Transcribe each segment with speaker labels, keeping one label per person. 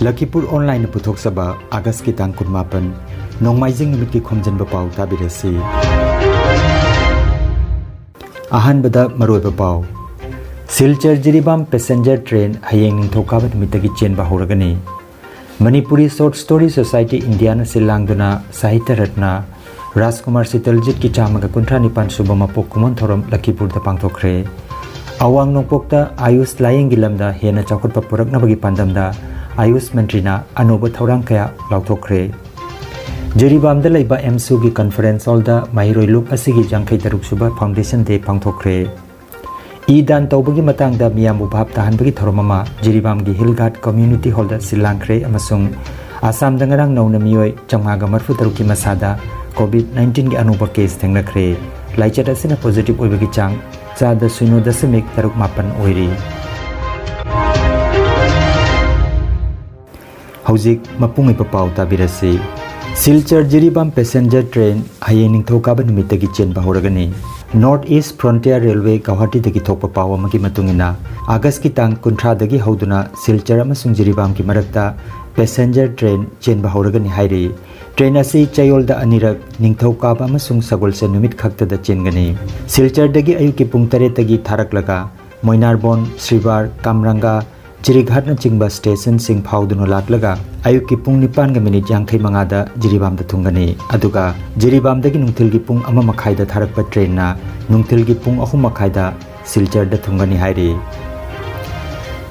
Speaker 1: Lakhipuronline puthok saba August ki tang kunmapan nongmaijing numit ki Khomjinba Pao tabirasi. Ahanbada maroiba Pao Silchar Jiribam passenger train hayeng ningthokaba numitagi chenba horagani. Manipuri Short Story Society India na silangduna Sahitya Ratna Rajkumar Sitaljit ki chamaga kuntra nipan subama pokkumon thoram Lakhipur da pangthokre. Awang nongpokta Ayush layeng gilamda hena chakotpa puraknabagi pandamda Ayush Mantrina Anuba Thaurang kaya lauthokre. Jiribamda laiba MSU gi conference hall da Mahiroi Loop asigi jangkai taruk suba foundation day pangthokre. Idan tawbagi matangda miyamu bhab tahanbagi thoromama Jiribam gi Hillghat Community Hall da silangkre amasung Assam da ngarang nauna miyoi chamhaga marfu taruki masada COVID-19 gi anuba case thengnakre. Laichat asina positive oibagi chang chada 0.36 oiri. Hauzik mapungi papau tabirasi Silchar Jiribam passenger train hayeng ningthokaba numitagi chenba horagani. North East Frontier Railway Guwahati dagi thokpa paw amagi matungina August ki tang 30 dagi hoduna Silchar amasung Jiribam ki marakta passenger train chenba horagani hairi. Train asi Chayolda anirak ningthokaba amasung Sagolse numit khakta da chengani. Silchar dagi ayuki pung 3 dagi tharaklaga Moinarbon, Sribar, Kamranga Jirighat na chingba station sing phauduno laklaga ayuki pung 9 yankhai mangada Jiribam da thungani aduga Jiribam dagi nungthilgi pung 1:30 da tharakpa train na nungthilgi pung 3:30 da Silchar da thungani hairi.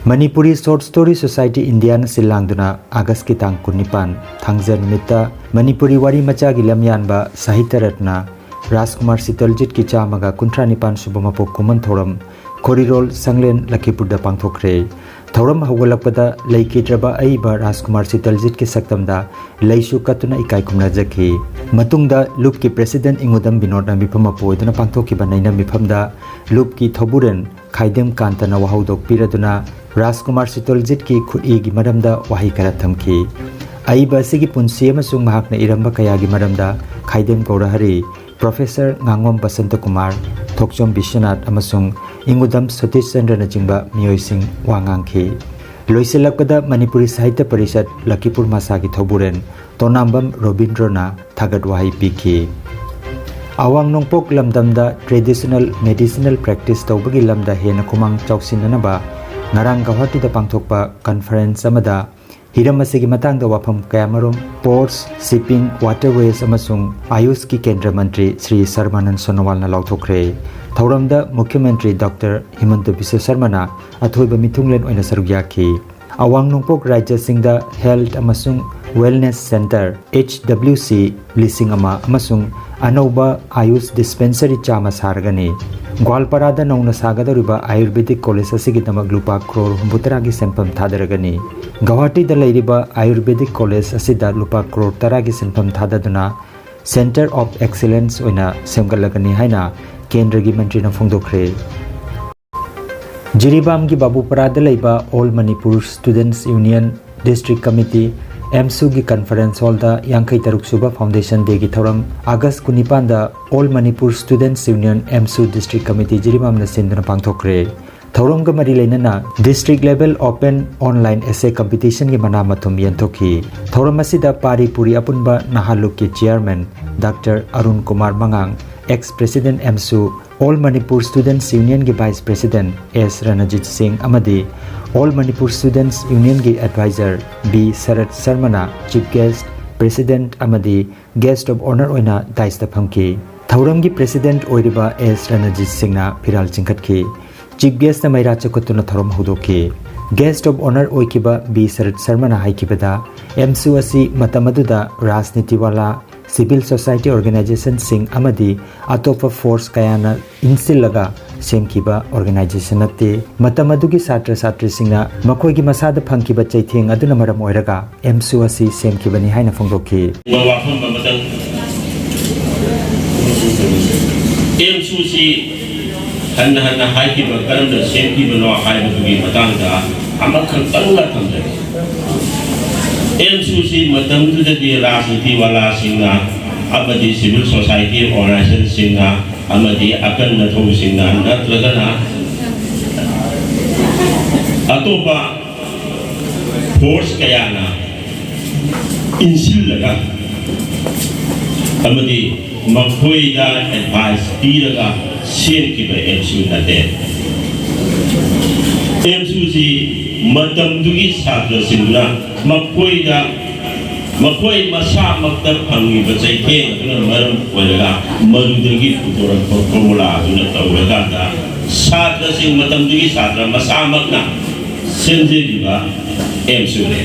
Speaker 1: Manipuri Short Story Society India na silangduna August ki tang 19 thangja numita Manipuri wari macha gi lamyanba Sahitya Ratna Rajkumar Sitaljit ki chamaga kuntra nipan subama pokkumon thoram Korirol Sanglen Lakhipur da pangthokre. Thauram hawalakpada laikidraba aiba Rajkumar Sitaljit ki saktamda leisu katuna ikai kumna jakhi. Matungda loop ki president ingudam Binod na mifam apoiduna pangthokiba naina mifamda loop ki thoburen Khaidem Kantana wahaudok piraduna Rajkumar Sitaljit ki khudi gi maramda wahi kara thamki. Aiba sigi punsi amasung mahakna iramba kaya gi maramda Khaidem Gaurahari Professor Ngangom Basanta Kumar Thokchom Bishwanath amasung Ingudam Satish Chandra na jingba miyoising wangangki. Loisilakpada Manipuri Sahitya Parishad Lakhipur Masagi Thoburen Tonambam Robindrana Thagat wahi piki. Awang nongpok lamdamda traditional medicinal practice tawbagi lamda hena kumang chawsinanaba ngarang Guwahati da pangthokpa conference amada hiram asigi matangda wafam kayamarom ports shipping waterways amasung Ayush ki Kendra Mantri Sri Sarmanand Sonowal na lauthokre. Thauramda Mukhyamantri Dr. Himanta Biswa Sharma na athoiba mithunglen oina sarugyaki. Awang nongpok Rajya Singda Health amasung Wellness Center HWC lising ama amasung anauba Ayush dispensary chama sargani. Gwalparada nauna sagadariba Ayurvedic College asigi damak lupa crore 63 gi senpam thadaragani. Guwahati da lairiba Ayurvedic College asida lupa crore 10 gi senpam thadaduna Center of Excellence oina semgalagani haina Kendra gi Mantri na phongdokre. Jiribam gi Babuparada laiba All Manipur Students Union District Committee MSU gi conference hall da yankai taruk suba foundation day gi thoram August 19 da All Manipur Students Union MSU District Committee Jiribam na sindana pangthokre. Thauram ga mari leinana district level open online essay competition gi mana mathum yenthoki. Thauram asida Pari Puri apunba Nahaluk ki chairman Dr. Arun Kumar Mangang ex-president MSU All Manipur Students Union gi vice president S. Ranajit Singh amadi All Manipur Students Union gi advisor B. Sarat Sharmana chief guest president amadi guest of honor oina daista phamki. Thauram gi president oiriba S. Ranajit Singh na phiral chingkhatki. Chief guest na maira chakotuna thoram hudoki. Guest of honor oikiba B. Sarat Sharmana haikibada MSU asi matamaduda rajniti wala civil society organization sing amadi atopa force kayana insilaga semkiba organization ate matamadugi satra satri singna makoi gi masada phangkiba chaitheng aduna maram oiraga MSU asi semkibani haina phongdoki.
Speaker 2: MSU si hanna haikiba karamda semkiba no haibugi matangda amakhan tanga thamjai. MSU si matamduda di rajniti wala singna amadi civil society organization singna amadi akan na thau singna natragana atopa force kayana insillaga amadi makhoida advice piraga senkiba MSU nate MSU si matamdugi satra sinduna makhoida makhoi masa makta phangi bachai ke na maram oiraga madudagi putora formula duna tawraga da satra sing matamdugi satra masa makna senjeriba MSU ne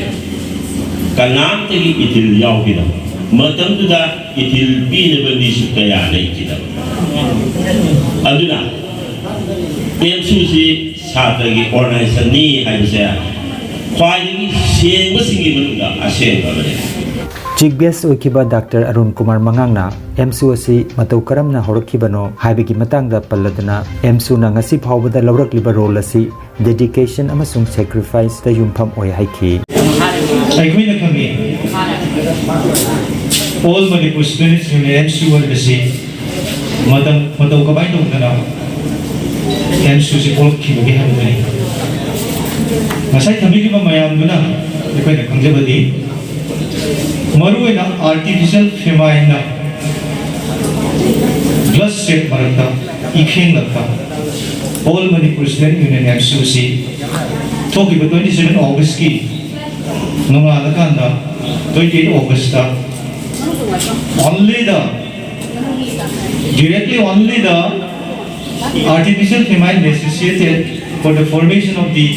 Speaker 2: kanam tegi itil yaugida matam tuda itil binaba nisu kaya naikida aduna MSU si satragi organization ni haibase khwaidagi sengba singi manuga asenga bane
Speaker 1: Chief Guest Okiba Dr. Arun Kumar Mangangna MSU asi matau karamna horakibano haibagi matangda palladuna MSU na ngasi phawbada lawrakliba role asi dedication amasung sacrifice da yumpham oi haiki
Speaker 3: Aikoina kami all Manipur students in MSU wasi matau kabai tongdana MSU si horakibagi habani masai thabigiba mayamduna aikoina kangjabadi Maruina artificial feminine glass set marata ikheng lakta all Manipur student union MSUC talk about 27 August ki nunga lakanda 28 August ta only the directly only the artificial feminine necessitated for the formation of the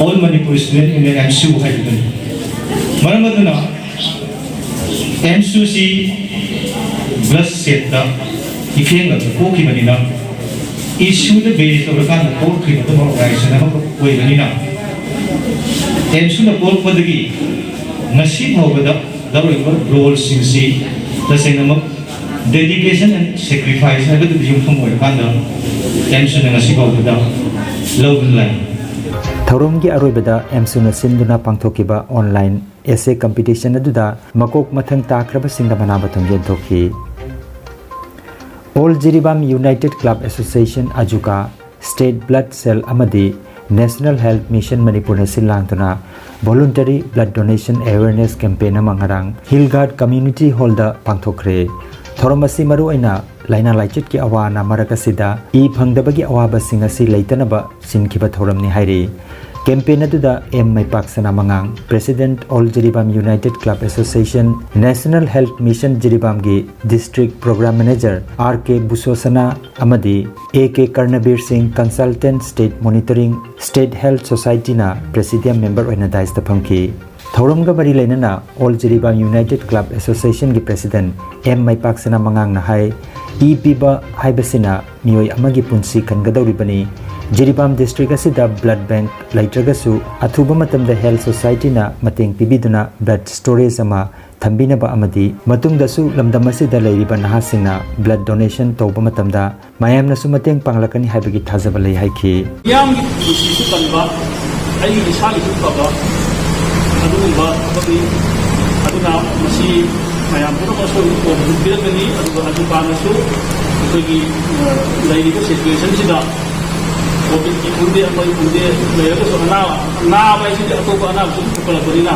Speaker 3: all Manipur student union MSU haidun maramaduna MSUC plus set the ikheng lakta ko ki banina issue the base of the kind of court ki the organization na way banina MSU na court padagi ngasi bhawada dawriba role singsi the same dedication and sacrifice na the yumpham way kanda MSU na ngasi bhawada love line
Speaker 1: Thoromgi aroibada MSU na sinduna pangthokiba online essay competition aduda makok mathang takraba singda manabathong yenthoki All Jiribam United Club Association Ajuka State Blood Cell Amadi National Health Mission Manipur na silangtuna voluntary blood donation awareness campaign amangarang Hillgard Community Hall da pangthokre Thoromasi maru aina laina laichit ki awana marakasida e phangdabagi awaba singasi leitanaba sinkhiba thoramni hairi campaign aduda M Maipaksana Mangang President All Jiribam United Club Association National Health Mission Jiribam gi District Program Manager RK Busosana Amadi AK Karnabir Singh Consultant State Monitoring State Health Society na Presidium Member oina daista phamki Thoromga bari lainana All Jiribam United Club Association gi President M Maipaksana Mangang na hai piba haibasina mioi amagi punsi kangadawribani Jiribam district asida blood bank laitragasu athuba matamda health society na mateng pibiduna blood storage ama thambinaba amadi matungdasu lamdam asida leiriba nahasingna blood donation tawba matamda mayamnasu mateng panglakani haibagi thajaba lei haiki
Speaker 4: yamgi sisu kanba ai isali kubaba aduba abagi aduna masi mayam pura maso ko biragani aduba aduba nasu kogi leiriba situation sida Covid ki kunde apa kunde leher so na apa isi atau apa na so kepala berina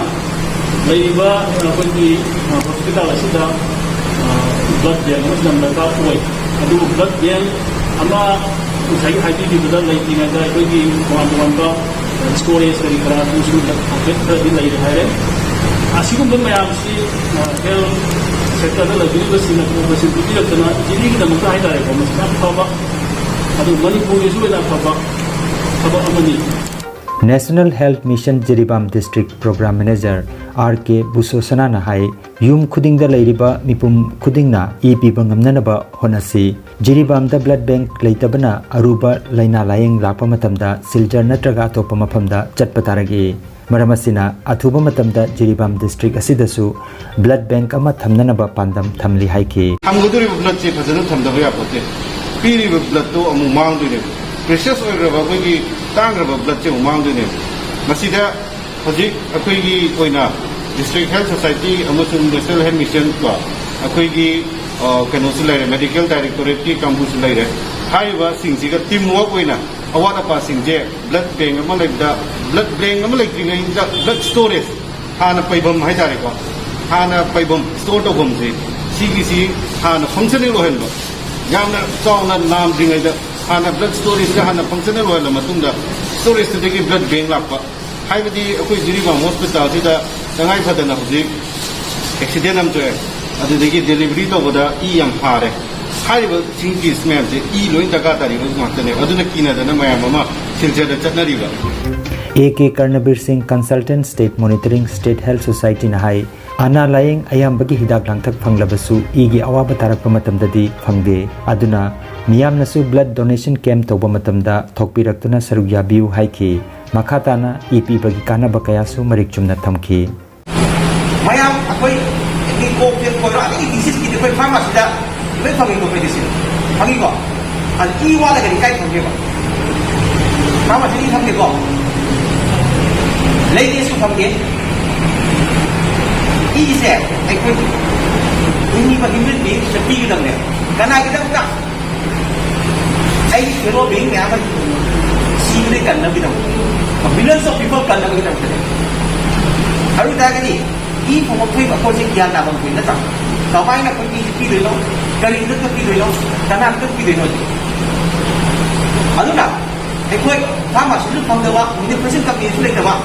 Speaker 4: lehiba apa di hospital asida blood yang sedang mereka kuai adu blood yang ama usai haji di betul lagi tinggal ada di kawan-kawan ka storage dari kerana usul COVID di lagi hari asyik pun macam si health sector ada lagi bersih nak bersih tu dia kena jadi kita mungkin ada ya macam apa
Speaker 1: National Health Mission Jiribam District Program Manager RK Busosana na hai yum khuding da leiriba mipum khuding na EP bangamnanaba honasi Jiribam da blood bank leitabana aruba laina layeng lapa matamda siljar natraga atopa maphamda chatpataragi maramasina athuba matamda Jiribam district asidasu blood bank ama thamnanaba pandam thamli haiki
Speaker 5: hamguduri blood che phajana thamdaba yapote piri blood to amu mangdune precious oiraba koigi tangraba blood che mangdune masida hojik akoigi koina district health society amasung national health mission ko akoigi kanosu laire medical directorate ki kambu su laire हाइबा सिंगसिगा team work ओइना अवाट अपा सिंगजे blood bank अमा लेबदा blood bank अमा लेक्रिङैदा ब्लड स्टोरेज हाना पैबम हाइतारेको हाना पैबम स्टोर तौबम से सिगिसी हाना फंक्शनल ओहलबा यामना चावना नाम दिङैदा हाना ब्लड स्टोरेज का हाना फंक्शनल ओहल मतुंदा स्टोरेज तुदगी ब्लड बैंक लापा हाइबदी अखोय जिरिबाम हॉस्पिटल सिदा तंगाई फदना हुजिक एक्सीडेंट अम जोए अदुदगी डिलीवरी तौबदा ई याम फारे हाइबा सिंगी स्मेल से ई लोइन दगा तारिबा मातने अदुना किनादना मयाम अमा सिलजदा चतनरिबा
Speaker 1: AK Karnabir Singh Consultant State Monitoring State Health Society na hai ana layeng ayambagi hidak langthak phanglabasu igi awaba tarakpa matamdadi phangde aduna miyamna su blood donation camp toba matamda thokpiraktuna saruk yabiu haiki makhatana EP bagi kana bakaya su marik chumna thamki
Speaker 6: mayam akoi ni ko pin ko ra ni disease ki koi pharmacy da me phangi ko medicine phangi ko al I wala ga kai phangi ba pharmacy ni phangi ko ladies su phangi I se ai ko ini ba himin bi sepi dang ne kana ki dang ka ai pero being ya ba si ne kan na bi dang millions of people kan na bi dang aru ta ga ni I phong thoi ba ko je kya na bang na ta ka bai na ko ki doi lo kari na ko ki doi lo kana ko ki doi lo aduna ai ko phama su phong da wa ni present ka bi su le da wa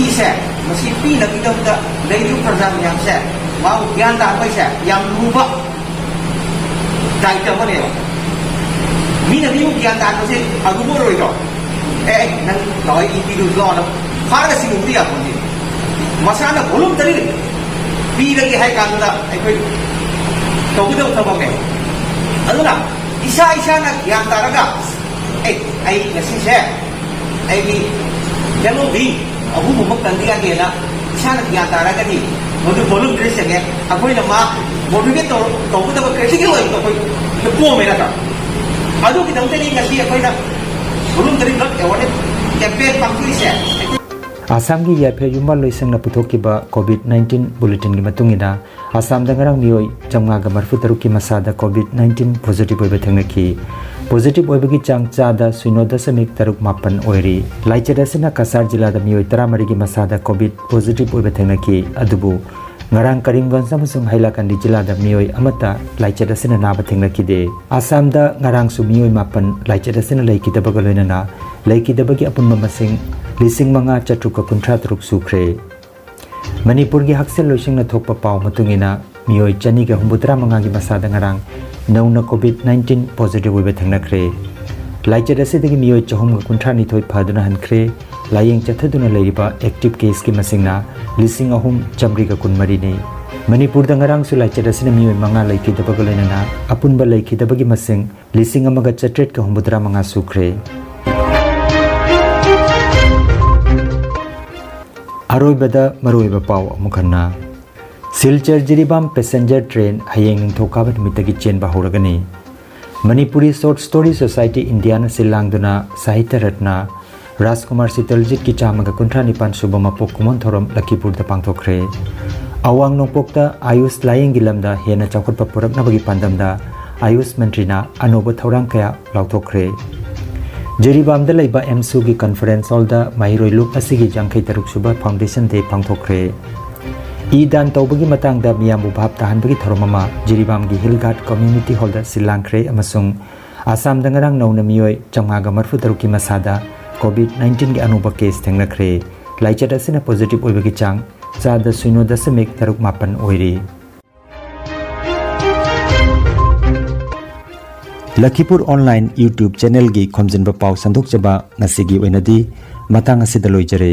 Speaker 6: I se masi pi na ki da da dai yu program yang se wa gyan da ba se yang lu ba dai ta ba ne mi na bi gyan da ko se agu mo roi do nan loi I ki du lo na pha ga sing ti ya ko ni masana bolum tari pi lagi hai kan da ai koi to bu ta ba ke aduna isa na gyan da raga ai nasi se ai ni yellow bi abu mu maktan dia ke na isa na gyan da raga ni modu bolum tari se ke akoi na ma modu ke to bu ta ba ke si ke loi to koi ko me na ta adu ki dang tari ngasi akoi na bolum tari lot e wone campaign pangkiri se
Speaker 1: Assam gi yape yumba loisang na puthokiba COVID-19 bulletin gi matungina Assam da ngarang mioi jamnga ga marfu taruki masada COVID-19 positive oiba thangnaki positive oiba gi changcha da 0.36 oiri laichada sina Kasar jila da mioi 13 gi masada COVID positive oiba thangnaki adubu ngarang Karimganj amasung Hailakandi jila da mioi amata laichada sina naba thangnaki de Assam da ngarang su mioi 8 laichada sina laikidaba ga loinana laikidaba gi apunma masing Lising manga chatruka kuntra truk sukre Manipur gi haksel loising na thokpa pau matungina mioi chani ga humbutra manga gi masada ngarang nauna COVID-19 positive oiba thangnakre laichada se degi mioi chahum ga kuntra ni thoi phaduna hankre layeng chathaduna leiriba active case ki masingna lising ahum chamri ga kunmari ne Manipur da ngarang su laichada se mioi manga laiki dabaga lenana apunba laiki dabagi masing lising amaga chatret ga humbutra manga sukre Aroibada maroiba pau amukhanna Silchar Jiribam passenger train hayeng ningthokabat mitagi chen ba horagani Manipuri Short Story Society India na silangduna Sahitya Ratna Rajkumar Sitaljit ki chamaga kuntra nipan subama pokkumon thorom Lakhipur da pangthokre Awang nongpokta Ayush layeng gilamda hena chawkhatpa purakna bagi pandamda Ayush Mantrina anoba thorang kaya lauthokre Jiribam da laiba MSU gi conference hall da Mahiroi Loop asigi jangkhai taruk suba foundation day pangthokre Idan tawbagi matang da miyamu bhab tahan bagi tharomama Jiribam gi Hillghat community hall da silangkhre amasung Assam da ngarang nauna miyoi chamga ga marfu taruki masada COVID-19 gi anuba case thengnakre laichada sina positive oibagi chang cha da 0.36 oiri Lakhipuronline YouTube channel gi Khomjinba Pao sandok chaba ngasigi oinadi matang asida loijare